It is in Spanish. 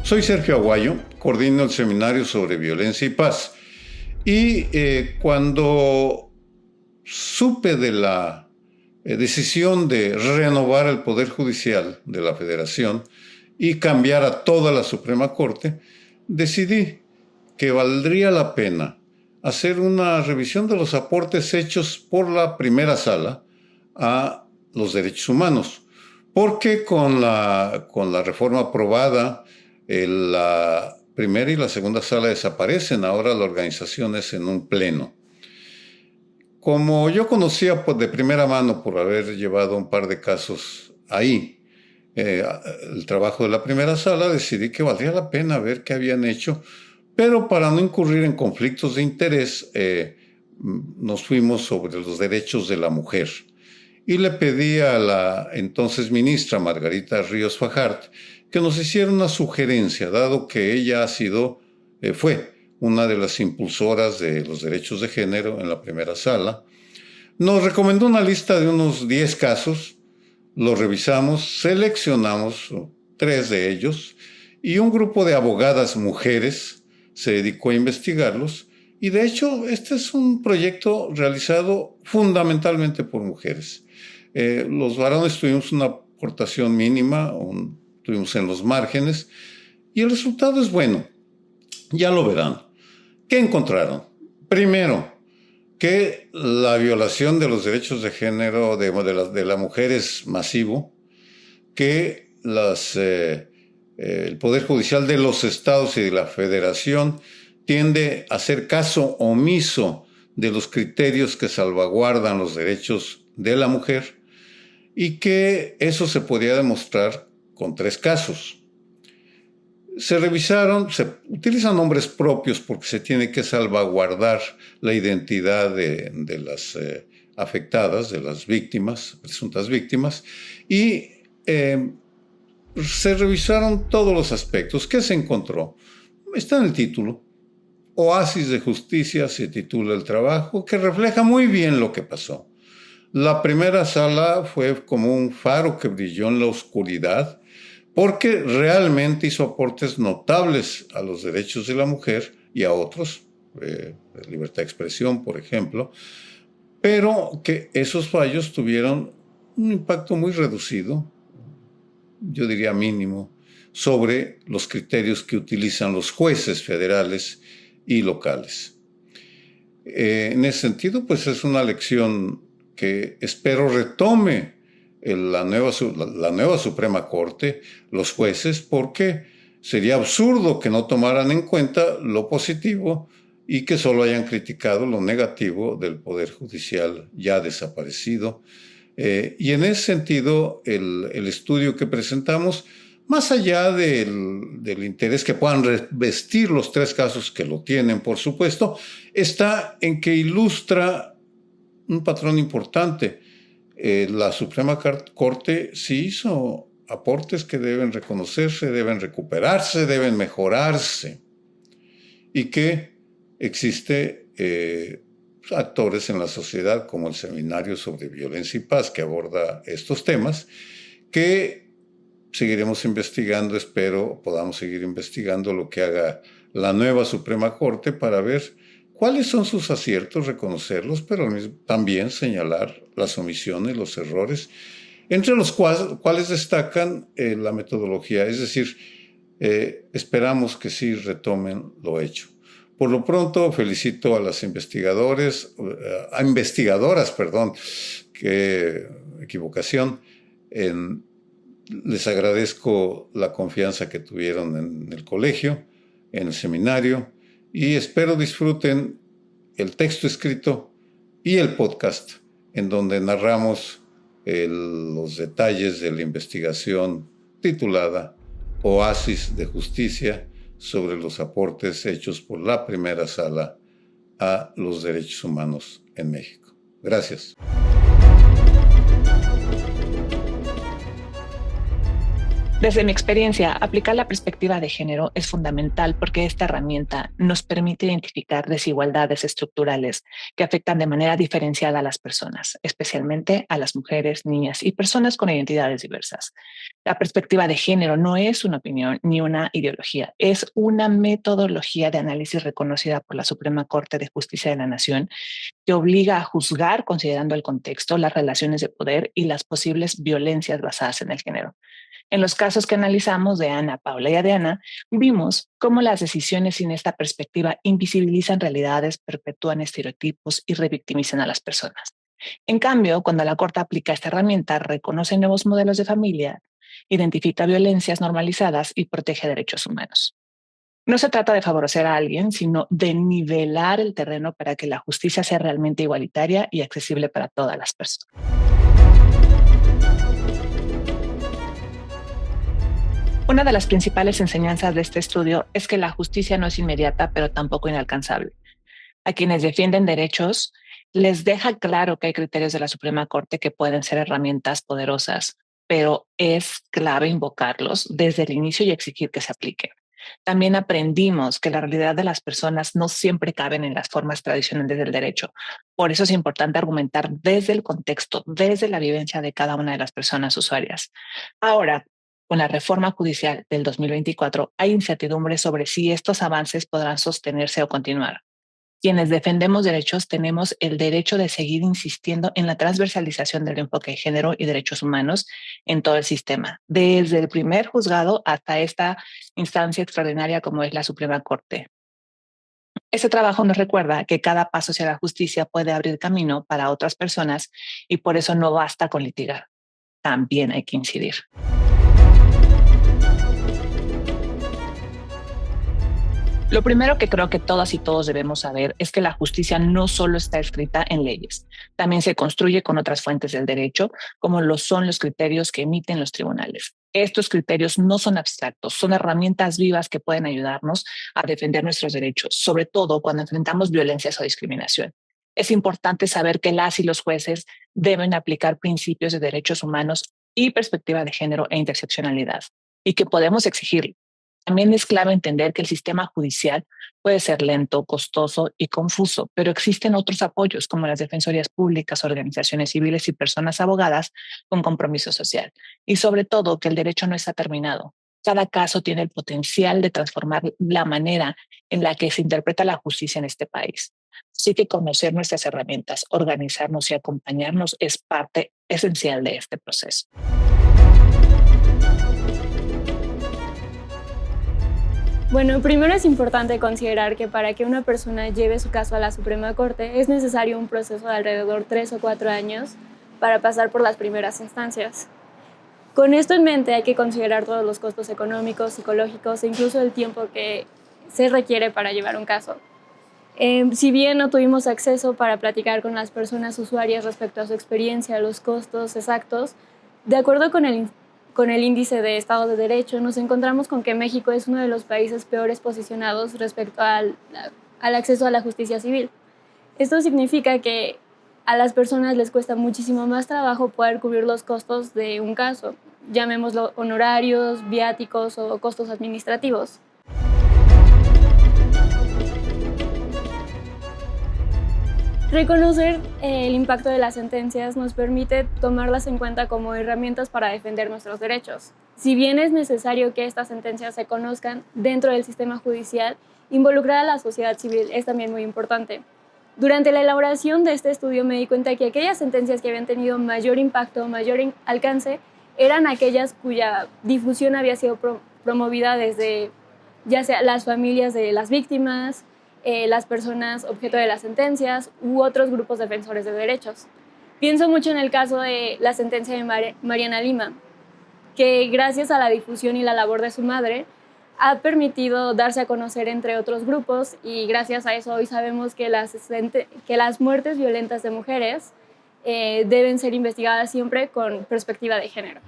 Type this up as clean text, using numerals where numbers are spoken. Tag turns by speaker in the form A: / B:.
A: Soy Sergio Aguayo, coordino el Seminario sobre Violencia y Paz. Y cuando supe de la decisión de renovar el Poder Judicial de la Federación y cambiar a toda la Suprema Corte, decidí que valdría la pena hacer una revisión de los aportes hechos por la primera sala a los derechos humanos. Porque con la reforma aprobada, la primera y la segunda sala desaparecen. Ahora la organización es en un pleno. Como yo conocía de primera mano por haber llevado un par de casos ahí, el trabajo de la primera sala, decidí que valdría la pena ver qué habían hecho, pero para no incurrir en conflictos de interés, nos fuimos sobre los derechos de la mujer. Y le pedí a la entonces ministra Margarita Ríos Fajart que nos hiciera una sugerencia, dado que ella fue una de las impulsoras de los derechos de género en la primera sala. Nos recomendó una lista de unos 10 casos, los revisamos, seleccionamos 3 de ellos y un grupo de abogadas mujeres se dedicó a investigarlos. Y de hecho, este es un proyecto realizado fundamentalmente por mujeres. Los varones tuvimos una aportación mínima, estuvimos en los márgenes, y el resultado es bueno. Ya lo verán. ¿Qué encontraron? Primero, que la violación de los derechos de género de la mujer es masivo, que el Poder Judicial de los estados y de la Federación tiende a hacer caso omiso de los criterios que salvaguardan los derechos de la mujer, y que eso se podía demostrar con 3 casos. Se utilizan nombres propios porque se tiene que salvaguardar la identidad de las afectadas, de las víctimas, presuntas víctimas, y se revisaron todos los aspectos. ¿Qué se encontró? Está en el título. Oasis de Justicia se titula el trabajo, que refleja muy bien lo que pasó. La primera sala fue como un faro que brilló en la oscuridad, porque realmente hizo aportes notables a los derechos de la mujer y a otros, libertad de expresión, por ejemplo, pero que esos fallos tuvieron un impacto muy reducido, yo diría mínimo, sobre los criterios que utilizan los jueces federales y locales. En ese sentido, pues es una lección que espero retome la nueva Suprema Corte, los jueces, porque sería absurdo que no tomaran en cuenta lo positivo y que solo hayan criticado lo negativo del Poder Judicial ya desaparecido. Y en ese sentido, el estudio que presentamos, más allá del interés que puedan revestir los 3 casos que lo tienen, por supuesto, está en que ilustra un patrón importante. La Suprema Corte sí hizo aportes que deben reconocerse, deben recuperarse, deben mejorarse, y que existe actores en la sociedad como el Seminario sobre Violencia y Paz, que aborda estos temas, que seguiremos investigando. Espero podamos seguir investigando lo que haga la nueva Suprema Corte para ver cuáles son sus aciertos, reconocerlos, pero también señalar las omisiones, los errores, entre los cuales destacan la metodología. Es decir, esperamos que sí retomen lo hecho. Por lo pronto, felicito a las investigadoras, qué equivocación. Les agradezco la confianza que tuvieron en el colegio, en el seminario, y espero disfruten el texto escrito y el podcast, en donde narramos los detalles de la investigación titulada Oasis de Justicia sobre los aportes hechos por la primera sala a los derechos humanos en México. Gracias.
B: Desde mi experiencia, aplicar la perspectiva de género es fundamental porque esta herramienta nos permite identificar desigualdades estructurales que afectan de manera diferenciada a las personas, especialmente a las mujeres, niñas y personas con identidades diversas. La perspectiva de género no es una opinión ni una ideología, es una metodología de análisis reconocida por la Suprema Corte de Justicia de la Nación que obliga a juzgar considerando el contexto, las relaciones de poder y las posibles violencias basadas en el género. En los casos que analizamos de Ana, Paula y Adriana, vimos cómo las decisiones sin esta perspectiva invisibilizan realidades, perpetúan estereotipos y revictimizan a las personas. En cambio, cuando la Corte aplica esta herramienta, reconoce nuevos modelos de familia, identifica violencias normalizadas y protege derechos humanos. No se trata de favorecer a alguien, sino de nivelar el terreno para que la justicia sea realmente igualitaria y accesible para todas las personas. Una de las principales enseñanzas de este estudio es que la justicia no es inmediata, pero tampoco inalcanzable. A quienes defienden derechos, les deja claro que hay criterios de la Suprema Corte que pueden ser herramientas poderosas, pero es clave invocarlos desde el inicio y exigir que se apliquen. También aprendimos que la realidad de las personas no siempre caben en las formas tradicionales del derecho. Por eso es importante argumentar desde el contexto, desde la vivencia de cada una de las personas usuarias. Ahora, con la reforma judicial del 2024, hay incertidumbre sobre si estos avances podrán sostenerse o continuar. Quienes defendemos derechos tenemos el derecho de seguir insistiendo en la transversalización del enfoque de género y derechos humanos en todo el sistema, desde el primer juzgado hasta esta instancia extraordinaria como es la Suprema Corte. Este trabajo nos recuerda que cada paso hacia la justicia puede abrir camino para otras personas y por eso no basta con litigar, también hay que incidir. Lo primero que creo que todas y todos debemos saber es que la justicia no solo está escrita en leyes, también se construye con otras fuentes del derecho, como lo son los criterios que emiten los tribunales. Estos criterios no son abstractos, son herramientas vivas que pueden ayudarnos a defender nuestros derechos, sobre todo cuando enfrentamos violencias o discriminación. Es importante saber que las y los jueces deben aplicar principios de derechos humanos y perspectiva de género e interseccionalidad, y que podemos exigirlo. También es clave entender que el sistema judicial puede ser lento, costoso y confuso, pero existen otros apoyos como las defensorías públicas, organizaciones civiles y personas abogadas con compromiso social. Y sobre todo que el derecho no está terminado. Cada caso tiene el potencial de transformar la manera en la que se interpreta la justicia en este país. Así que conocer nuestras herramientas, organizarnos y acompañarnos es parte esencial de este proceso.
C: Bueno, primero es importante considerar que para que una persona lleve su caso a la Suprema Corte es necesario un proceso de alrededor 3 o 4 años para pasar por las primeras instancias. Con esto en mente hay que considerar todos los costos económicos, psicológicos e incluso el tiempo que se requiere para llevar un caso. Si bien no tuvimos acceso para platicar con las personas usuarias respecto a su experiencia, los costos exactos, de acuerdo con el índice de Estado de Derecho, nos encontramos con que México es uno de los países peores posicionados respecto al acceso a la justicia civil. Esto significa que a las personas les cuesta muchísimo más trabajo poder cubrir los costos de un caso, llamémoslo honorarios, viáticos o costos administrativos. Reconocer el impacto de las sentencias nos permite tomarlas en cuenta como herramientas para defender nuestros derechos. Si bien es necesario que estas sentencias se conozcan dentro del sistema judicial, involucrar a la sociedad civil es también muy importante. Durante la elaboración de este estudio me di cuenta que aquellas sentencias que habían tenido mayor impacto, mayor alcance, eran aquellas cuya difusión había sido promovida desde ya sea las familias de las víctimas, las personas objeto de las sentencias u otros grupos defensores de derechos. Pienso mucho en el caso de la sentencia de Mariana Lima, que gracias a la difusión y la labor de su madre ha permitido darse a conocer entre otros grupos y gracias a eso hoy sabemos que las muertes violentas de mujeres deben ser investigadas siempre con perspectiva de género.